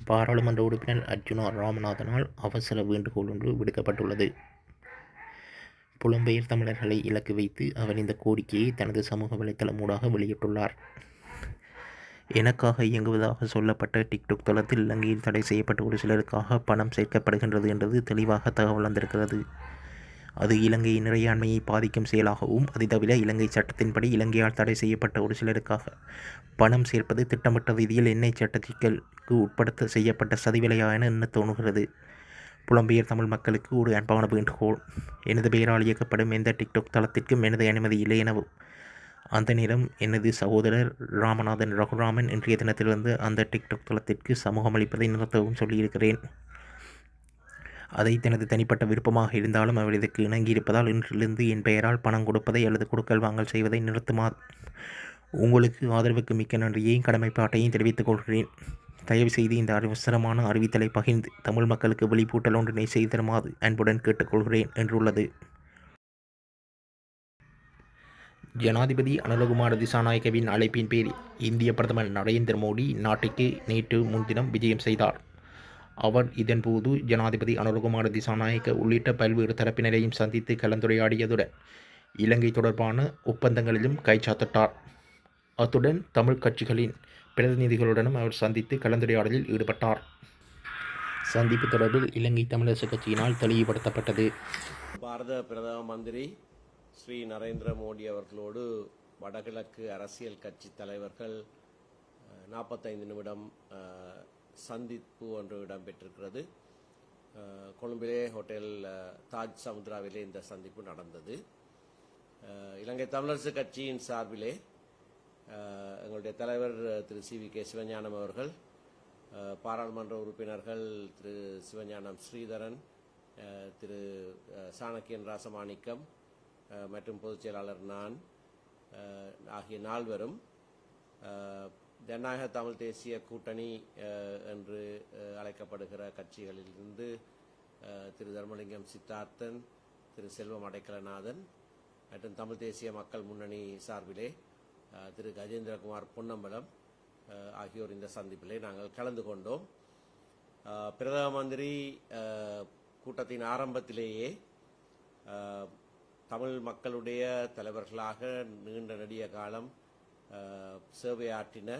பாராளுமன்ற உறுப்பினர் அர்ஜுனா ராமநாதனால் அவசர வேண்டுகோள் ஒன்று விடுக்கப்பட்டுள்ளது. புலம்பெயர் தமிழர்களை இலக்கு வைத்து அவர் இந்த கோரிக்கையை தனது சமூக வலைதளம் ஊடாக வெளியிட்டுள்ளார். எனக்காக இயங்குவதாக சொல்லப்பட்ட டிக்டாக் தளத்தில் இலங்கையில் தடை செய்யப்பட்ட ஒரு சிலருக்காக பணம் சேர்க்கப்படுகின்றது என்றது தெளிவாக தகவல் வந்திருக்கிறது. அது இலங்கையின் இறையாண்மையை பாதிக்கும் செயலாகவும், அதை தவிர இலங்கை சட்டத்தின்படி இலங்கையால் தடை செய்யப்பட்ட ஒரு சிலருக்காக பணம் சேர்ப்பது திட்டமிட்ட ரீதியில் எண்ணெய் சட்ட சிக்கலுக்கு உட்படுத்த செய்யப்பட்ட சதிவேலையா என எண்ண தோணுகிறது. புலம்பெயர் தமிழ் மக்களுக்கு ஒரு அன்பான வேண்டுகோள். எனது பெயரால் இயக்கப்படும் எந்த டிக்டாக் தளத்திற்கும் எனது அனுமதி இல்லை எனவும், அந்த நேரம் எனது சகோதரர் ராமநாதன் ரகுராமன் இன்றைய தினத்திலிருந்து அந்த டிக்டாக் தளத்திற்கு சமூகம் அளிப்பதை நிறுத்தவும் சொல்லியிருக்கிறேன். அதை தனது தனிப்பட்ட விருப்பமாக இருந்தாலும் அவர் இதற்கு இணங்கியிருப்பதால் இன்றிலிருந்து என் பெயரால் பணம் கொடுப்பதை அல்லது கொடுக்கல் வாங்கல் செய்வதை நிறுத்துமாறு உங்களுக்கு ஆதரவுக்கு மிக்க நன்றியையும் கடமைப்பாட்டையும் தெரிவித்துக் கொள்கிறேன். தயவு செய்து இந்த அவசரமான அறிவித்தலை பகிர்ந்து தமிழ் மக்களுக்கு விழிப்பூட்டல் ஒன்றினை செய்து தருமாறு அன்புடன் கேட்டுக்கொள்கிறேன் என்றுள்ளது. ஜனாதிபதி அனுரகுமார திசாநாயக்கவின் அழைப்பின் பேரில் இந்திய பிரதமர் நரேந்திர மோடி நாட்டுக்கு நேற்று முன்தினம் விஜயம் செய்தார். அவர் இதன்போது ஜனாதிபதி அனுரகுமார திசாநாயக்க உள்ளிட்ட பல்வேறு தரப்பினரையும் சந்தித்து கலந்துரையாடியதுடன் இலங்கை தொடர்பான ஒப்பந்தங்களிலும் கைச்சாத்திட்டார். அத்துடன் தமிழ் கட்சிகளின் பிரதிநிதிகளுடனும் அவர் சந்தித்து கலந்துரையாடலில் ஈடுபட்டார். சந்திப்பு தொடர்பில் இலங்கை தமிழரசு கட்சியினால் தெளிவுபடுத்தப்பட்டது. பாரத பிரதம மந்திரி ஸ்ரீ நரேந்திர மோடி அவர்களோடு வடகிழக்கு அரசியல் கட்சி தலைவர்கள் 45 நிமிடம் சந்திப்பு ஒன்று இடம்பெற்றிருக்கிறது. கொழும்பிலே ஹோட்டல் தாஜ் சமுத்ராவிலே இந்த சந்திப்பு நடந்தது. இலங்கை தமிழரசு கட்சியின் சார்பிலே எங்களுடைய தலைவர் திரு CVK சிவஞானம் அவர்கள், பாராளுமன்ற உறுப்பினர்கள் திரு சிவஞானம் ஸ்ரீதரன், திரு சாணக்கியன் ராசமாணிக்கம் மற்றும் பொதுச் செயலாளர் நான் ஆகிய நால்வரும் ஜனநாயக தமிழ் தேசிய கூட்டணி என்று அழைக்கப்படுகிற கட்சிகளிலிருந்து திரு தர்மலிங்கம் சித்தார்த்தன், திரு செல்வம் அடைக்கலநாதன் மற்றும் தமிழ் தேசிய மக்கள் முன்னணி சார்பிலே திரு கஜேந்திரகுமார் பொன்னம்பலம் ஆகியோர் இந்த சந்திப்பிலே நாங்கள் கலந்து கொண்டோம். பிரதம மந்திரி கூட்டத்தின் ஆரம்பத்திலேயே தமிழ் மக்களுடைய தலைவர்களாக நீண்ட நெடிய காலம் சேவையாற்றின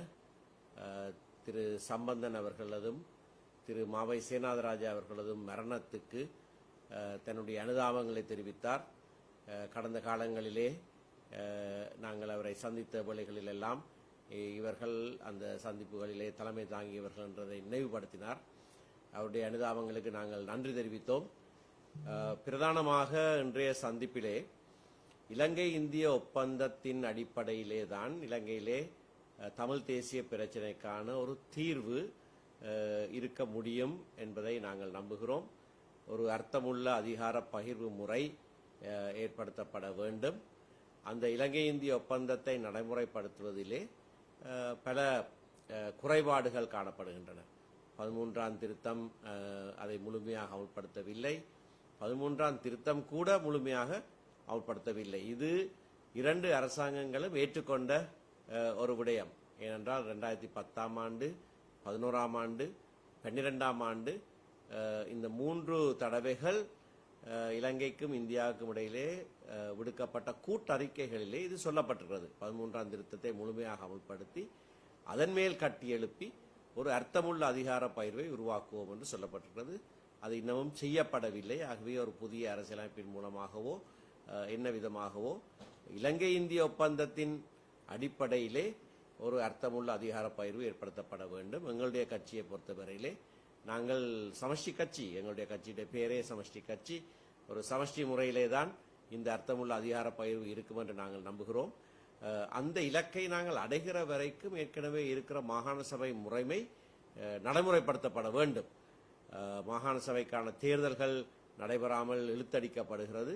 திரு சம்பந்தன் அவர்களதும் திரு மாவை சேனாதராஜா அவர்களதும் மரணத்துக்கு தன்னுடைய அனுதாபங்களை தெரிவித்தார். கடந்த காலங்களிலே நாங்கள் அவரை சந்தித்த வேளைகளிலெல்லாம் இவர்கள் அந்த சந்திப்புகளிலே தலைமை தாங்கியவர்கள் என்றதை நினைவுபடுத்தினார். அவருடைய அனுதாபங்களுக்கு நாங்கள் நன்றி தெரிவித்தோம். பிரதானமாக இன்றைய சந்திப்பிலே இலங்கை இந்திய ஒப்பந்தத்தின் அடிப்படையிலே தான் இலங்கையிலே தமிழ் தேசிய பிரச்சினைக்கான ஒரு தீர்வு இருக்க முடியும் என்பதை நாங்கள் நம்புகிறோம். ஒரு அர்த்தமுள்ள அதிகார பகிர்வு முறை ஏற்படுத்தப்பட வேண்டும். அந்த இலங்கை இந்திய ஒப்பந்தத்தை நடைமுறைப்படுத்துவதிலே பல குறைபாடுகள் காணப்படுகின்றன. 13ஆம் திருத்தம் அதை முழுமையாக அமல்படுத்தவில்லை. 13ஆம் திருத்தம் கூட முழுமையாக அமல்படுத்தவில்லை. இது இரண்டு அரசாங்கங்களும் ஏற்றுக்கொண்ட ஒரு விடயம். ஏனென்றால் 2010ஆம் ஆண்டு, 11ஆம் ஆண்டு, 12ஆம் ஆண்டு இந்த 3 தடவைகள் இலங்கைக்கும் இந்தியாவுக்கும் இடையிலே விடுக்கப்பட்ட கூட்டறிக்கைகளிலே இது சொல்லப்பட்டிருக்கிறது. 13ஆம் திருத்தத்தை முழுமையாக அமல்படுத்தி அதன் மேல் கட்டி எழுப்பி ஒரு அர்த்தமுள்ள அதிகார பகிர்வை உருவாக்குவோம் என்று சொல்லப்பட்டிருக்கிறது. அது இன்னமும் செய்யப்படவில்லை. ஆகவே ஒரு புதிய அரசியலமைப்பின் மூலமாகவோ என்ன விதமாகவோ இலங்கை இந்திய ஒப்பந்தத்தின் அடிப்படையிலே ஒரு அர்த்தமுள்ள அதிகார பகிர்வு ஏற்படுத்தப்பட வேண்டும். எங்களுடைய கட்சியை பொறுத்தவரையிலே நாங்கள் சமஷ்டி கட்சி, எங்களுடைய கட்சியுடைய பேரே சமஷ்டி கட்சி. ஒரு சமஷ்டி முறையிலே தான் இந்த அர்த்தமுள்ள அதிகார பகிர்வு இருக்கும் என்று நாங்கள் நம்புகிறோம். அந்த இலக்கை நாங்கள் அடைகிற வரைக்கும் ஏற்கனவே இருக்கிற மாகாண சபை முறைமை நடைமுறைப்படுத்தப்பட வேண்டும். மாகாண சபைக்கான தேர்தல்கள் நடைபெறாமல் இழுத்தடிக்கப்படுகிறது.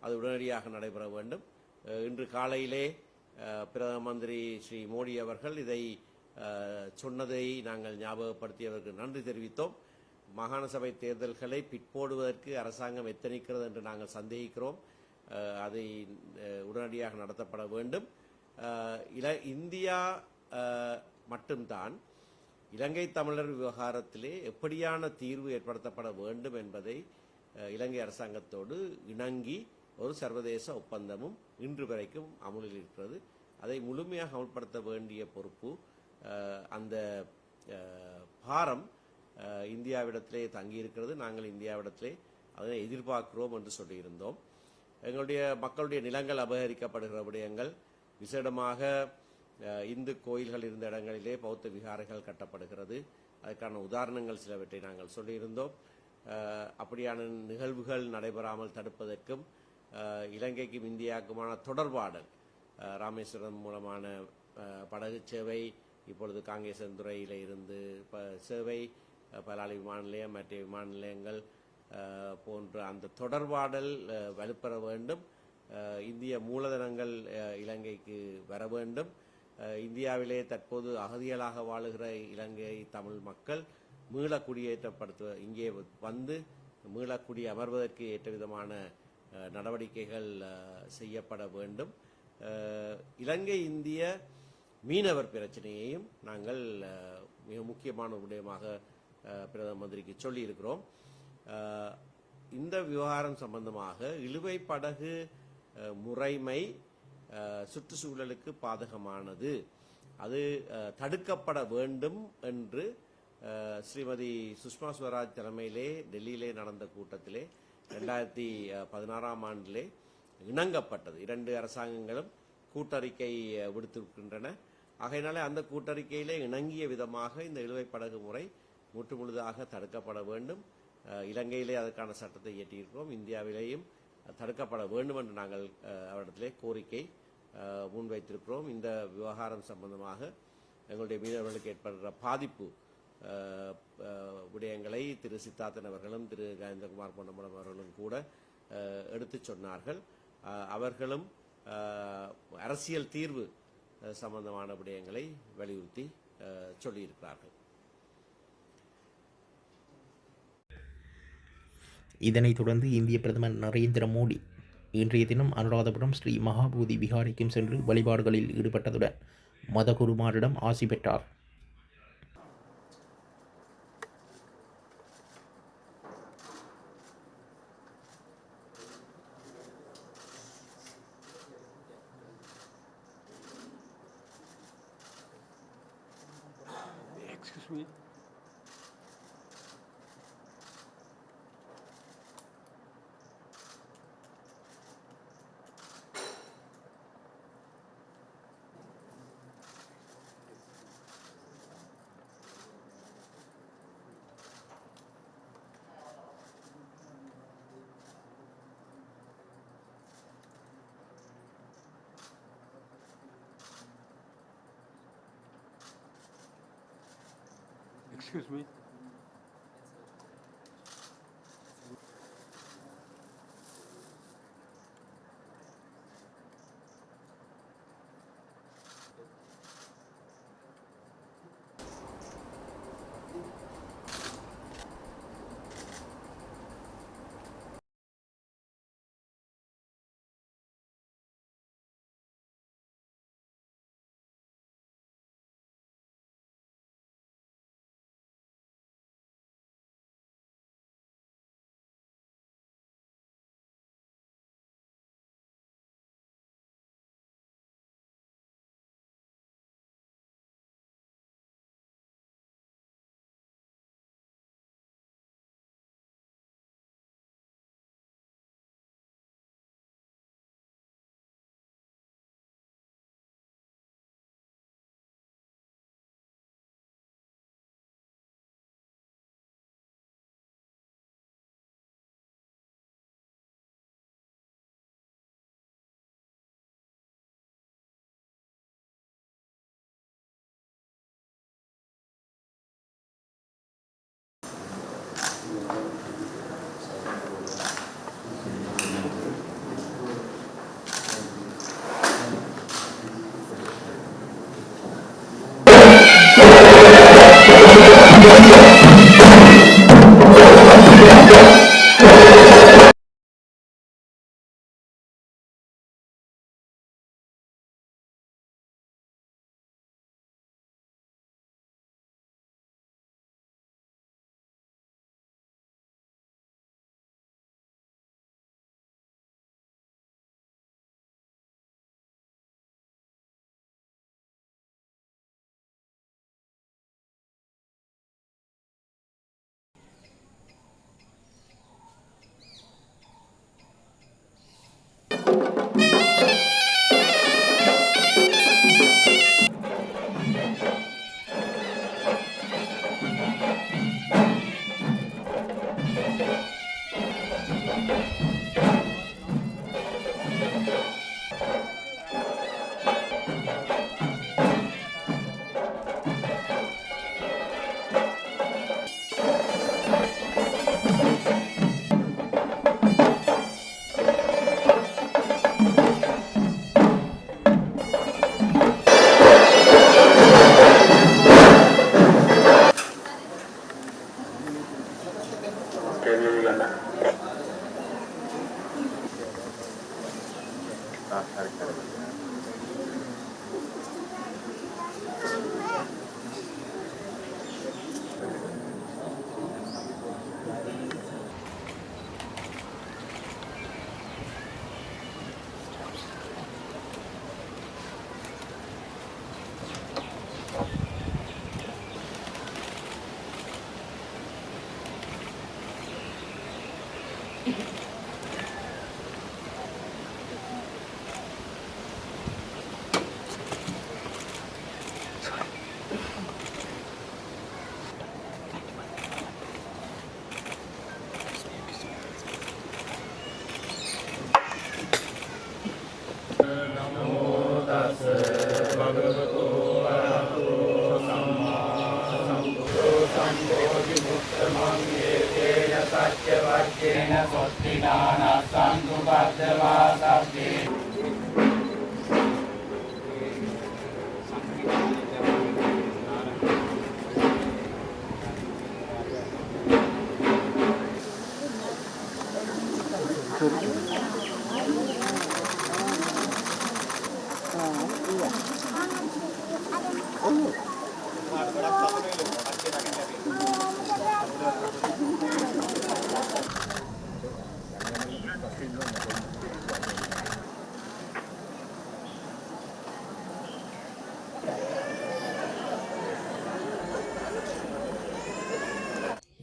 அது உடனடியாக நடைபெற வேண்டும். இன்று காலையிலே பிரதம மந்திரி ஸ்ரீ மோடி அவர்கள் இதை சொன்னதை நாங்கள் ஞாபகப்படுத்தியவருக்கு நன்றி தெரிவித்தோம். மாகாண சபை தேர்தல்களை பிற்போடுவதற்கு அரசாங்கம் எத்தனிக்கிறது என்று நாங்கள் சந்தேகிக்கிறோம். அதை உடனடியாக நடத்தப்பட வேண்டும். இந்தியா மட்டும்தான் இலங்கை தமிழர் விவகாரத்திலே எப்படியான தீர்வு ஏற்படுத்தப்பட வேண்டும் என்பதை இலங்கை அரசாங்கத்தோடு இணங்கி ஒரு சர்வதேச ஒப்பந்தமும் இன்று வரைக்கும் அமுலில் இருக்கிறது. அதை முழுமையாக அமல்படுத்த வேண்டிய பொறுப்பு அந்த பாரம் இந்தியாவிடத்திலே தங்கியிருக்கிறது. நாங்கள் இந்தியாவிடத்திலே அதனை எதிர்பார்க்கிறோம் என்று சொல்லியிருந்தோம். எங்களுடைய மக்களுடைய நிலங்கள் அபகரிக்கப்படுகிற விடயங்கள், விசேடமாக இந்து கோயில்கள் இருந்த இடங்களிலே பௌத்த விகாரைகள் கட்டப்படுகிறது. அதற்கான உதாரணங்கள் சிலவற்றை நாங்கள் சொல்லியிருந்தோம். அப்படியான நிகழ்வுகள் நடைபெறாமல் தடுப்பதற்கும் இலங்கைக்கும் இந்தியாவுக்குமான தொடர்பாடல், ராமேஸ்வரம் மூலமான படகு சேவை, இப்பொழுது காங்கேசன்துறையில் இருந்து சேவை, பலாலி விமான நிலையம், மற்ற விமான நிலையங்கள் போன்ற அந்த தொடர்பாடல் வலுப்பெற வேண்டும். இந்திய மூலதனங்கள் இலங்கைக்கு வர வேண்டும். இந்தியாவிலே தற்போது அகதிகளாக வாழுகிற இலங்கை தமிழ் மக்கள் மீள குடியேற்றப்படுத்த இங்கே வந்து மீள குடி அமர்வதற்கு ஏற்ற விதமான நடவடிக்கைகள் செய்யப்பட வேண்டும். இலங்கை இந்திய மீனவர் பிரச்சனையையும் நாங்கள் மிக முக்கியமான விடயமாக பிரதம மந்திரிக்கு சொல்லியிருக்கிறோம். இந்த விவகாரம் சம்பந்தமாக இழுவை படகு முறைமை சுற்றுச்சூழலுக்கு பாதகமானது, அது தடுக்கப்பட வேண்டும் என்று ஸ்ரீமதி சுஷ்மா ஸ்வராஜ் தலைமையிலே டெல்லியிலே நடந்த கூட்டத்திலே 2016ஆம் ஆண்டிலே இணங்கப்பட்டது. 2 அரசாங்கங்களும் கூட்டறிக்கை விடுத்திருக்கின்றன. ஆகையினாலே அந்த கூட்டறிக்கையிலே இணங்கிய விதமாக இந்த இழுவை படகு முறை முற்றுமுழுதாக தடுக்கப்பட வேண்டும். இலங்கையிலே அதற்கான சட்டத்தை இயற்றியிருக்கிறோம். இந்தியாவிலேயும் தடுக்கப்பட வேண்டும் என்று நாங்கள் அவரிடத்திலே கோரிக்கை முன்வைத்திருக்கிறோம். இந்த விவகாரம் சம்பந்தமாக எங்களுடைய மீனவர்களுக்கு ஏற்படுகிற பாதிப்பு விடயங்களை திரு சித்தார்த்தன் அவர்களும் திரு கஜேந்திரகுமார் பொன்னம்பலம் அவர்களும் கூட எடுத்துச் சொன்னார்கள். அவர்களும் அரசியல் தீர்வு சம்பந்தமான விடயங்களை வலியுறுத்தி சொல்லியிருக்கிறார்கள். இதனைத் தொடர்ந்து இந்திய பிரதமர் நரேந்திர மோடி இன்றைய தினம் அனுராதபுரம் ஸ்ரீ மகாபோதி விகாரைக்கும் சென்று வழிபாடுகளில் ஈடுபட்டதுடன் மதகுருமாரிடம் ஆசி பெற்றார். Excuse me. Excuse me.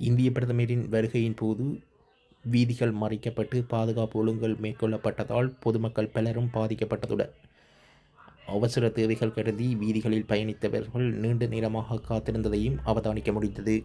இந்திய பிரதமரின் வருகையின் போது வீதிகள் மறைக்கப்பட்டு பாதுகாப்பு ஒழுங்குகள் மேற்கொள்ளப்பட்டதால் பொதுமக்கள் பலரும் பாதிக்கப்பட்டதுடன் அவசர தேவைகள் கருதி வீதிகளில் பயணித்தவர்கள் நீண்ட நேரமாக காத்திருந்ததையும் அவதானிக்க முடிந்தது.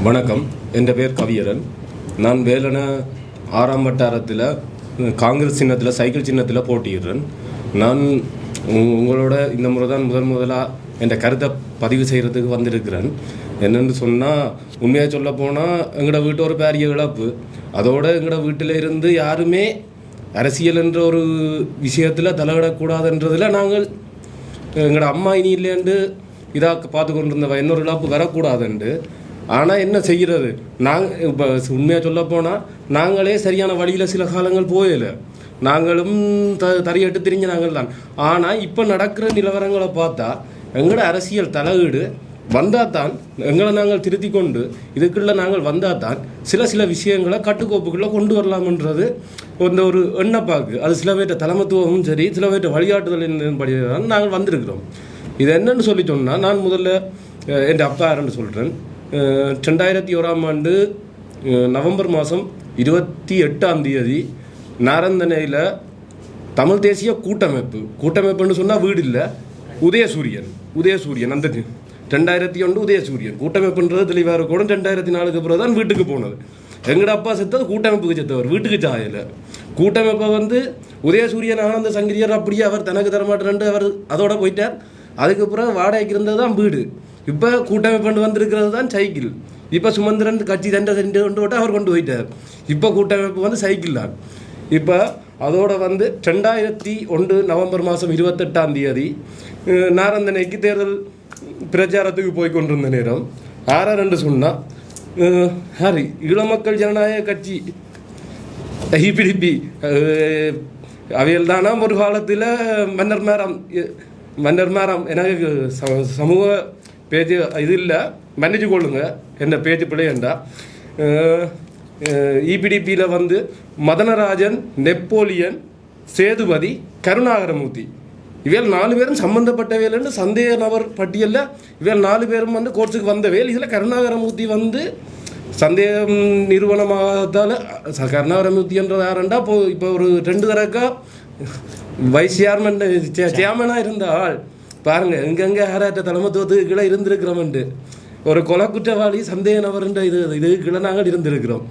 வணக்கம், என் பேர் கவியரன். நான் வேலன 6ஆம் வட்டாரத்தில் காங்கிரஸ் சின்னத்தில் சைக்கிள் சின்னத்தில் போட்டியிடுறேன். நான் உங்களோட இந்த முறை தான் முதலாக என்ற கருத்தை பதிவு செய்கிறதுக்கு வந்திருக்கிறேன். என்னென்னு சொன்னால், உண்மையாக சொல்ல போனால் எங்களோட வீட்டு ஒரு பெரிய இழப்பு. அதோடு எங்களோட வீட்டில் இருந்து யாருமே அரசியல் என்ற ஒரு விஷயத்தில் தலையிடக்கூடாதுன்றதில் நாங்கள் எங்களோட அம்மா இனி இல்லைன்னு இதாக பார்த்து கொண்டிருந்தவ இன்னொரு இழப்பு வரக்கூடாதுண்டு. ஆனால் என்ன செய்கிறது, நாங்கள் இப்போ உண்மையாக சொல்ல போனால் நாங்களே சரியான வழியில் சில காலங்கள் போயலை, நாங்களும் தறியட்டு திரிஞ்ச நாங்கள் தான். ஆனால் இப்போ நடக்கிற நிலவரங்களை பார்த்தா எங்களோட அரசியல் தலையீடு வந்தால் தான் எங்களை நாங்கள் திருத்தி கொண்டு இதுக்குள்ளே நாங்கள் வந்தால் தான் சில விஷயங்களை கட்டுக்கோப்புக்குள்ளே கொண்டு வரலாம்ன்றது ஒரு எண்ணப்பாக்கு. அது சில பேர்ட்ட தலைமத்துவமும் சரி, சில பேர்ட்ட வழிகாட்டுதலின்படி தான் நாங்கள் வந்திருக்கிறோம். இது என்னன்னு சொல்லி சொன்னால், நான் முதல்ல என் அப்பா யாருன்னு சொல்கிறேன். 2001 நவம்பர் மாதம் 28 நாரந்தனையில் தமிழ் தேசிய கூட்டமைப்புன்னு சொன்னால் வீடு இல்லை, உதயசூரியன் அந்த 2001 உதயசூரியன் கூட்டமைப்புன்றது தெளிவாக இருக்கணும். 2004 பிறகு தான் வீட்டுக்கு போனது. எங்கட அப்பா செத்தது கூட்டமைப்புக்கு செத்தவர், வீட்டுக்கு சாயலை. கூட்டமைப்பை உதயசூரியன் ஆனந்த சங்கிரியர் அப்படியே அவர் தனக்கு தரமாட்டேன் அவர் அதோட போயிட்டார். அதுக்கப்புறம் வாடகைக்கு இருந்தது தான் வீடு. இப்போ கூட்டமைப்பு வந்திருக்கிறது தான் சைக்கிள். இப்போ சுமந்திரன் கட்சி சென்று கொண்டு விட்டு அவர் கொண்டு போயிட்டார். இப்போ கூட்டமைப்பு சைக்கிள் தான். இப்போ அதோட 2001 நவம்பர் மாதம் 28 நாரந்தனைக்கு தேர்தல் பிரச்சாரத்துக்கு போய் கொண்டிருந்த நேரம் ஆறாரென்று சொன்னால் ஈழமக்கள் ஜனநாயக கட்சி IPDP அவையில் தானா ஒரு காலத்தில் மன்னர் மேரம் எனக்கு சமூக பேஜ் இது இல்லை, மன்னிச்சு கொள்ளுங்க என்ன பேஜ் பிள்ளையண்டா. EPDPயில் மதனராஜன், நெப்போலியன், சேதுபதி, கருணாகரமூர்த்தி இவையில் 4 பேரும் சம்பந்தப்பட்டவையில்னு சந்தேக நபர் பட்டியலில் இவையில் 4 பேரும் கோர்ட்ஸுக்கு வந்தவையில். இதில் கருணாகரமூர்த்தி சந்தேகம் நிறுவனமாகத்தால் கருணாகரமூர்த்தின்றது யாருண்டா இப்போ ஒரு 2 தடக்கா வைஸ் சேர்மனாக இருந்த ஆள் பாருங்கள். எங்கெங்கே யாராட்ட தலைமத்துவத்துக்கு கீழே இருந்திருக்கிறோம்ண்டு ஒரு கொலை குற்றவாளி சந்தேக நபர்ன்ற இதுக்கு கீழே நாங்கள் இருந்திருக்கிறோம்.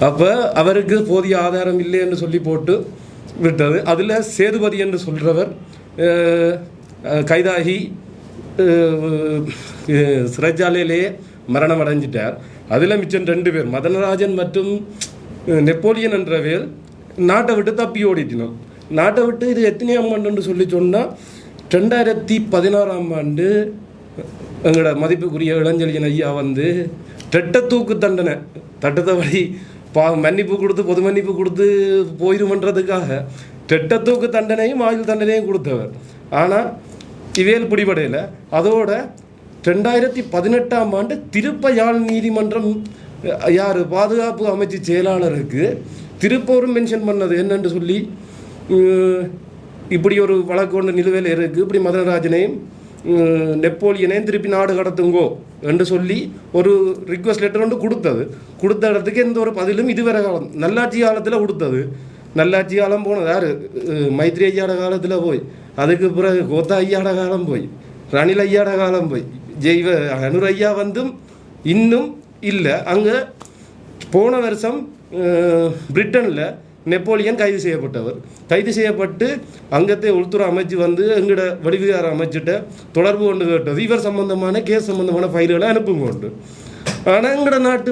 அப்போ அவருக்கு போதிய ஆதாரம் இல்லை என்று சொல்லி போட்டு விட்டது. அதில் சேதுபதி என்று சொல்கிறவர் கைதாகி சிறைச்சாலையிலேயே மரணம் அடைஞ்சிட்டார். அதில் மிச்சம் 2 பேர் மதனராஜன் மற்றும் நெப்போலியன் என்றவேல் நாட்டை விட்டு தப்பி ஓடிட்டினோம். நாட்டை விட்டு இது எத்தனையாம் ஆண்டுன்னு சொல்லி சொன்னால் 2016 எங்களோட மதிப்புக்குரிய இளஞ்செழியன் ஐயா தூக்கு தண்டனை தட்டத்தை வழி மன்னிப்பு கொடுத்து பொது மன்னிப்பு கொடுத்து போயிருமன்றதுக்காக தூக்கு தண்டனையும் ஆயுள் தண்டனையும் கொடுத்தவர். ஆனால் இவேல் பிடிபடையில். அதோட 2018 திருப்ப யாழ் நீதிமன்றம் பாதுகாப்பு அமைச்சு செயலாளருக்கு திருப்பூரும் மென்ஷன் பண்ணது என்னென்று சொல்லி, இப்படி ஒரு வழக்கு ஒன்று நிலுவையில் இருக்குது, இப்படி மதனராஜனையும் நெப்போலியனையும் திருப்பி நாடு கடத்துங்கோ என்று சொல்லி ஒரு ரிக்வஸ்ட் லெட்டர் ஒன்று கொடுத்த இடத்துக்கு எந்த ஒரு பதிலும் இதுவரை காலம் நல்லாட்சி காலத்தில் கொடுத்தது. நல்லாட்சி காலம் போனது யார், மைத்ரி ஐயாட காலத்தில் போய், அதுக்கு பிறகு கோத்தா ஐயாட காலம் போய், ரணில் ஐயாட காலம் போய், அனுர் ஐயா இன்னும் இல்லை. அங்கே போன வருஷம் பிரிட்டனில் நெப்போலியன் கைது செய்யப்பட்டு அங்கத்தை உள்துறை அமைச்சு எங்களோட வடிவிகார அமைச்சிட்ட தொடர்பு கொண்டு கேட்டது இவர் சம்பந்தமான கேஸ் சம்பந்தமான ஃபைல்களை அனுப்புங்க. ஆனால் எங்களோட நாட்டு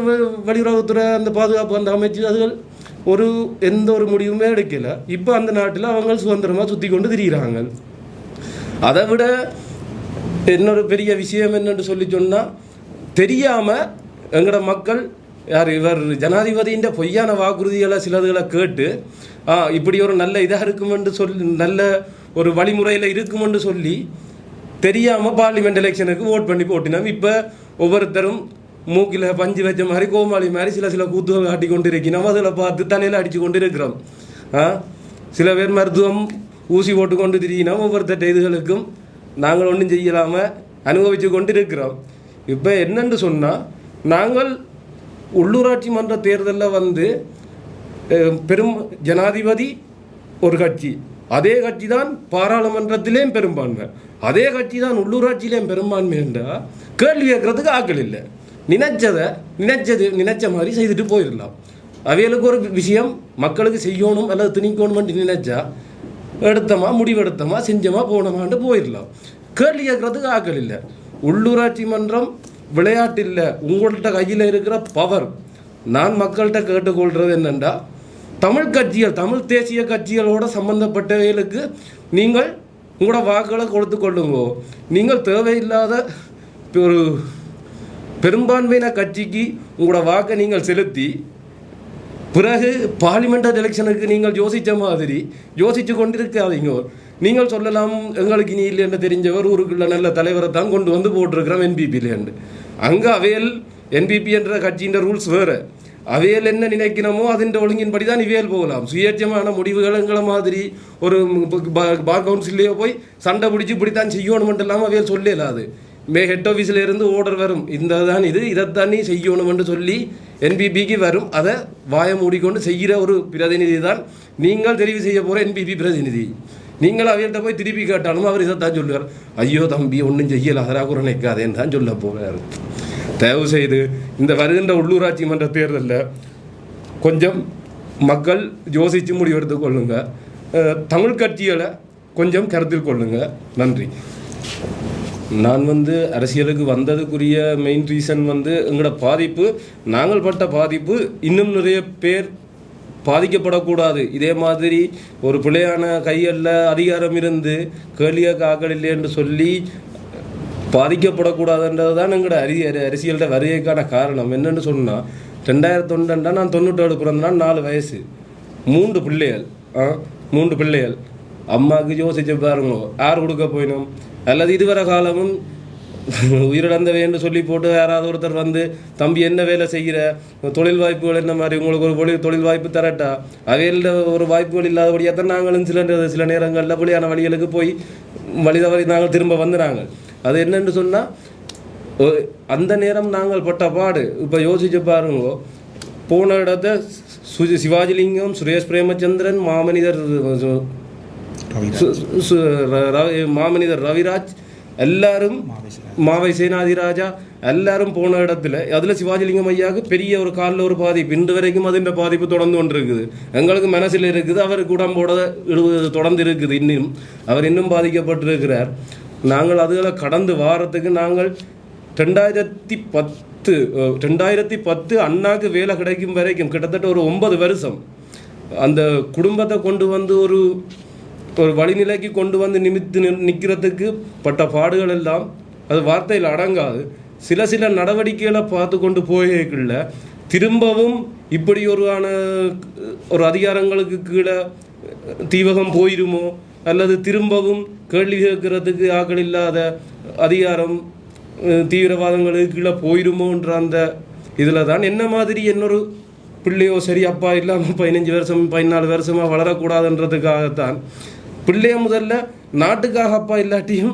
வெளியுறவுத்துறை அந்த பாதுகாப்பு அந்த அமைச்சு அதுகள் எந்த ஒரு முடிவுமே எடுக்கலை. இப்போ அந்த நாட்டில் அவங்க சுதந்திரமாக சுற்றி கொண்டு திரிகிறாங்க. அதை விட இன்னொரு பெரிய விஷயம் என்னென்னு சொல்லி சொன்னால், தெரியாமல் எங்களோட மக்கள் இவர் ஜனாதிபதியின் பொய்யான வாக்குறுதிகளை சிலதுகளை கேட்டு இப்படி ஒரு நல்ல இதாக இருக்குமென்று சொல்லி, நல்ல ஒரு வழிமுறையில் இருக்குமென்று சொல்லி தெரியாமல் பார்லிமெண்ட் எலெக்ஷனுக்கு ஓட் பண்ணி போட்டினோம். இப்போ ஒவ்வொருத்தரும் மூக்கில் பஞ்சு வச்ச மாதிரி கோமாளி மாதிரி சில கூத்துகள் காட்டி கொண்டு இருக்கிறோம். அதில் பார்த்து தலையில் அடித்து கொண்டு இருக்கிறோம். சில பேர் மருத்துவம் ஊசி போட்டு கொண்டு திரிகினோம். ஒவ்வொருத்தட்ட இதுகளுக்கும் நாங்கள் ஒன்றும் செய்யலாமல் அனுபவித்து கொண்டு இருக்கிறோம். இப்போ என்னென்று சொன்னால், நாங்கள் உள்ளூராட்சி மன்ற தேர்தலில் பெரும் ஜனாதிபதி ஒரு கட்சி, அதே கட்சி தான் பாராளுமன்றத்திலேயும் பெரும்பான்மை, அதே கட்சி தான் உள்ளூராட்சியிலேயும் பெரும்பான்மை என்றால் கேள்வி கேட்கறதுக்கு ஆக்கள் இல்லை. நினைச்ச மாதிரி செய்துட்டு போயிடலாம். அவைகளுக்கு ஒரு விஷயம் மக்களுக்கு செய்யணும் அல்லது திணிக்கணும்னு நினைச்சா எடுத்தோமா முடிவெடுத்தோமா செஞ்சோமா போனோமான்ட்டு போயிடலாம். கேள்வி கேட்கறதுக்கு ஆக்கள் இல்லை. உள்ளூராட்சி மன்றம் விளையாட்டு இல்லை, உங்கள்கிட்ட கையில் இருக்கிற பவர். நான் மக்கள்கிட்ட கேட்டுக்கொள்கிறது என்னென்னா, தமிழ் கட்சிகள், தமிழ் தேசிய கட்சிகளோட சம்பந்தப்பட்டவைகளுக்கு நீங்கள் உங்களோட வாக்குகளை கொடுத்து கொள்ளுங்க. நீங்கள் தேவையில்லாத ஒரு பெரும்பான்மையின கட்சிக்கு உங்களோட வாக்கை நீங்கள் செலுத்தி பிறகு பார்லிமெண்டரி எலெக்ஷனுக்கு நீங்கள் யோசித்த மாதிரி யோசித்து கொண்டிருக்காதீங்க. நீங்கள் சொல்லலாம், எங்களுக்கு இனி இல்லைன்னு தெரிஞ்சவர் ஊருக்குள்ள நல்ல தலைவரை தான் கொண்டு வந்து போட்டிருக்கிறோம் என்பிபிலேண்டு. அங்கே அவையல் என்பிபி என்ற கட்சியின் ரூல்ஸ் வேறு. அவையல் என்ன நினைக்கணுமோ அதன் ஒழுங்கின்படி தான் இவையல் போகலாம். சுயேட்சமான முடிவுகள் எங்களை மாதிரி ஒரு பார் கவுன்சிலேயோ போய் சண்டை பிடிச்சி இப்படித்தான் செய்யணுமென்று இல்லாமல் அவையல் சொல்லலாது. ஹெட் ஆஃபீஸில் இருந்து ஆர்டர் வரும், இந்த தான் இது, இதைத்தான் நீ செய்யணுமென்று சொல்லி என்பிபிக்கு வரும். அதை வாயை மூடிக்கொண்டு செய்கிற ஒரு பிரதிநிதி தான் நீங்கள் தெரிவு செய்ய போகிற என்பிபி பிரதிநிதி. நீங்கள் அவையிட்ட போய் திருப்பி கேட்டாலும் அவர் இதைத்தான் சொல்லுவார், ஐயோ தம்பி ஒன்றும் செய்யலை, அதராக கூட நிற்காதேன்னு தான் சொல்ல போகிறார். தயவு செய்து இந்த வருகின்ற உள்ளூராட்சி மன்ற தேர்தலில் கொஞ்சம் மக்கள் யோசித்து முடிவெடுத்து கொள்ளுங்க. தமிழ் கட்சிகளை கொஞ்சம் கருத்தில் கொள்ளுங்க. நன்றி. நான் அரசியலுக்கு வந்ததுக்குரிய மெயின் ரீசன் எங்களோட பாதிப்பு, நாங்கள் பட்ட பாதிப்பு இன்னும் நிறைய பேர் பாதிக்கப்படக்கூடாது. இதே மாதிரி ஒரு பிள்ளையான கைகளில் அதிகாரம் இருந்து கேளிய காக்கள் இல்லை என்று சொல்லி பாதிக்கப்படக்கூடாதுன்றது தான் எங்களோட அரசியலோட வருகைக்கான காரணம். என்னென்னு சொன்னால், 2001 நான் 97 பிறந்தனா 4 வயசு, 3 பிள்ளைகள். 3 பிள்ளைகள். அம்மாவுக்கு யோசிச்சு பாருங்க, யார் கொடுக்க போயினோம்? அல்லது இதுவரை காலமும் உயிரிழந்தவை என்று சொல்லி போட்டு யாராவது ஒருத்தர் தம்பி என்ன வேலை செய்கிற, தொழில் வாய்ப்புகள் என்ன மாதிரி உங்களுக்கு ஒரு தொழில் வாய்ப்பு தரட்டா, அவையில் ஒரு வாய்ப்புகள் இல்லாதபடியாக தான் நாங்களும் சில நேரங்களில் புலியான வழிகளுக்கு போய் வழி தவறி நாங்கள் திரும்ப நாங்கள். அது என்னென்னு சொன்னால், அந்த நேரம் நாங்கள் பட்ட பாடு இப்போ யோசிச்சு பாருங்க. போன இடத்த சிவாஜிலிங்கம், சுரேஷ் பிரேமச்சந்திரன், மாமனிதர் ரவிராஜ், எல்லாரும் மாவை சேனாதிராஜா எல்லாரும் போன இடத்துல அதில் சிவாஜிலிங்கம் ஐயாவுக்கு பெரிய ஒரு காலில் ஒரு பாதிப்பு, இன்று வரைக்கும் அதின் பாதிப்பு தொடர்ந்து கொண்டு இருக்குது. எங்களுக்கு மனசில் இருக்குது, அவருக்கு உடம்போட தொடர்ந்து இருக்குது. அவர் இன்னும் பாதிக்கப்பட்டிருக்கிறார். நாங்கள் அதுகளை கடந்து வாரத்துக்கு நாங்கள் 2010 அண்ணாக்கு வேலை கிடைக்கும் வரைக்கும் கிட்டத்தட்ட ஒரு 9 வருஷம் அந்த குடும்பத்தை கொண்டு ஒரு வழிநிலைக்கு கொண்டு நிமித்து நிற்கிறதுக்கு பட்ட பாடுகள் எல்லாம் அது வார்த்தையில் அடங்காது. சில நடவடிக்கைகளை பார்த்து கொண்டு போய்க்குள்ள திரும்பவும் இப்படி ஒரு அதிகாரங்களுக்கு கீழே தீவகம் போயிருமோ, அல்லது திரும்பவும் கேள்வி கேட்கறதுக்கு ஆக்கள் இல்லாத அதிகாரம் தீவிரவாதங்களுக்கு கீழே போயிருமோன்ற அந்த இதில் தான் என்ன மாதிரி என்னொரு பிள்ளையோ சரி அப்பா இல்லாமல் 15 வருஷம் 14 வருஷமாக வளரக்கூடாதுன்றதுக்காகத்தான் பிள்ளைய முதல்ல நாட்டுக்காக அப்பா இல்லாட்டியும்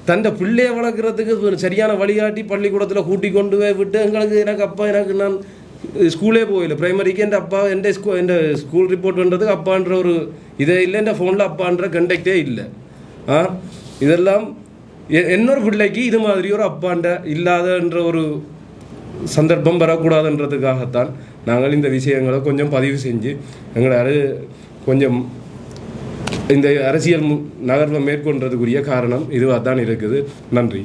தன்னை பிள்ளைய வளர்க்குறதுக்கு சரியான வழிகாட்டி பள்ளிக்கூடத்தில் கூட்டி கொண்டு போய் விட்டு எனக்கு நான் ஸ்கூலே போயில பிரைமரிக்கு என் அப்பா என் ஸ்கூல் ரிப்போர்ட் பண்ணுறதுக்கு அப்பான்ற ஒரு இதே இல்லை, என் ஃபோனில் அப்பான்ற கண்டக்டே இல்லை. இதெல்லாம் இன்னொரு பிள்ளைக்கு இது மாதிரி ஒரு அப்பாண்ட இல்லாதன்ற ஒரு சந்தர்ப்பம் வரக்கூடாதுன்றதுக்காகத்தான் நாங்கள் இந்த விஷயங்களை கொஞ்சம் பதிவு செஞ்சு எங்களை கொஞ்சம் இந்த அரசியல் நகர்வை மேற்கொண்டதுக்குரிய காரணம் இதுவாக தான் இருக்குது. நன்றி.